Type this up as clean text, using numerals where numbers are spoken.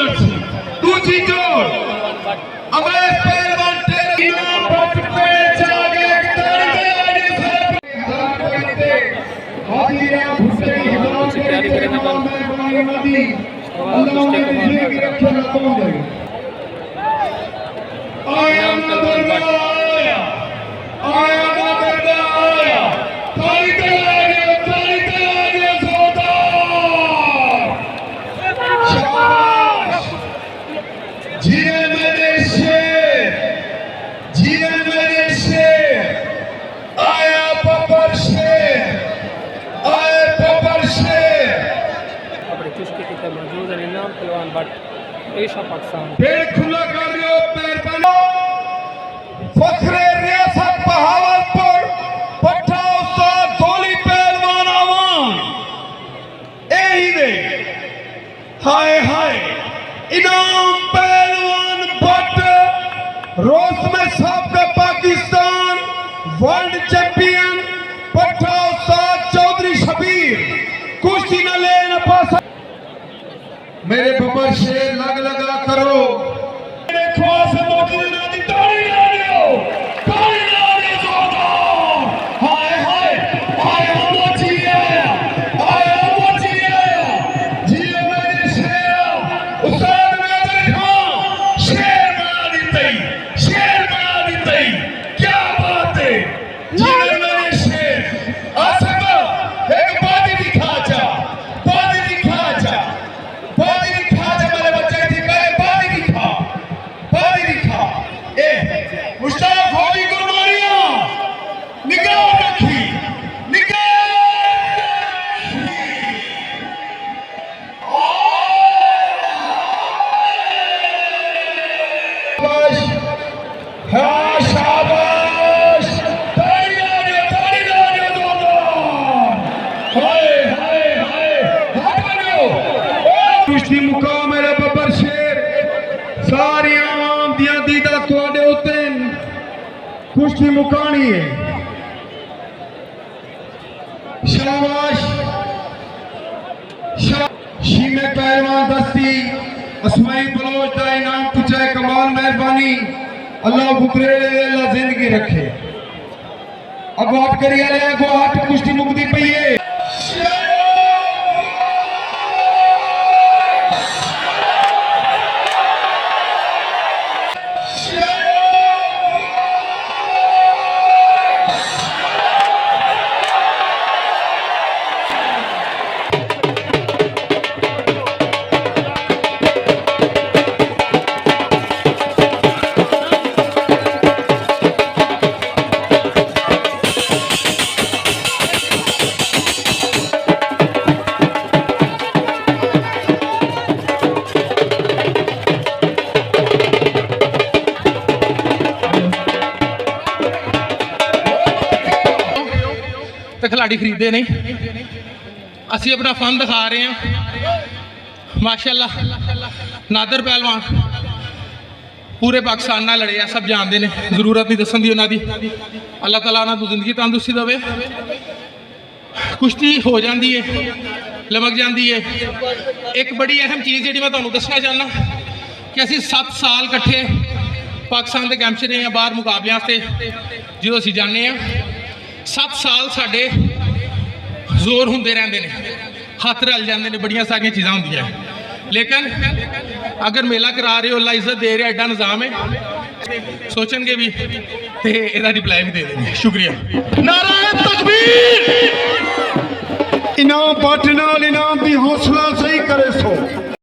लड़सी दूसरी जोड़ अवैध पहलवान पहलवान बट एशिया पाकिस्तान पेड़ खुला कर रहे हो मेहरबानी फखरे रियासत बहावलपुर पट्टा उस्ताद गोली पहलवान आवाम यही दे हाय हाय इनाम पहलवान बट रोज में सबका पाकिस्तान वर्ल्ड चैंपियन पट्टा उस्ताद चौधरी शबीर कुश्ती न लेना पास मेरे बबर शेर लग लगा करो मेरे ख्वास मोटी नादी ताली ला लियो ताली ला लियो जोरदार हाय हाय हाय मोची आया जी मेरे शेर उस्ताद नाज़र खान शेर बना दी क्या बात है जी मेरे शेर आसमा एक बात दिखा जा कुश्ती मुकाम मेरे बबर शेर सारी आवाम दिया दीदा तुहाडे उत्ते कुश्ती मुकानी है शाबाश शीमे पहलवान दस्ती असमाई बलोच का इनाम पुछे कमाल मेहरबानी अल्लाह बुकरे अल्लाह जिंदगी रखे अब बात करिए अगो हट कुश्ती मुकती पई है तो खिलाड़ी खरीदे नहीं असी अपना फन दिखा रहे हैं माशाअल्लाह नादर पहलवान पूरे पाकिस्तान नाल लड़े सब जानते हैं जरूरत नहीं दसन दी उन्होंने अल्लाह तला उन्होंने जिंदगी तंदुरुस्ती देवे कुश्ती हो जाती है लमक जाती है एक बड़ी अहम चीज़ जी मैं तुम्हें दसना चाहना कि असी 7 साल कट्ठे पाकिस्तान के कैंप च रहे हैं बाहर मुकाबलियां से जो असी जाने 7 साल साढ़े जोर होंगे रहते हैं हथ रल जाते हैं बड़िया सारिया चीज़ा होंगे लेकिन अगर मेला करा रहे हो अल्लाह इज्जत दे रहा एडा निज़ाम है सोचेंगे भी तो यदा रिप्लाई भी दे देंगे शुक्रिया नारे तकबीर इनाम बट नाल इनाम भी हौसला सही करे सो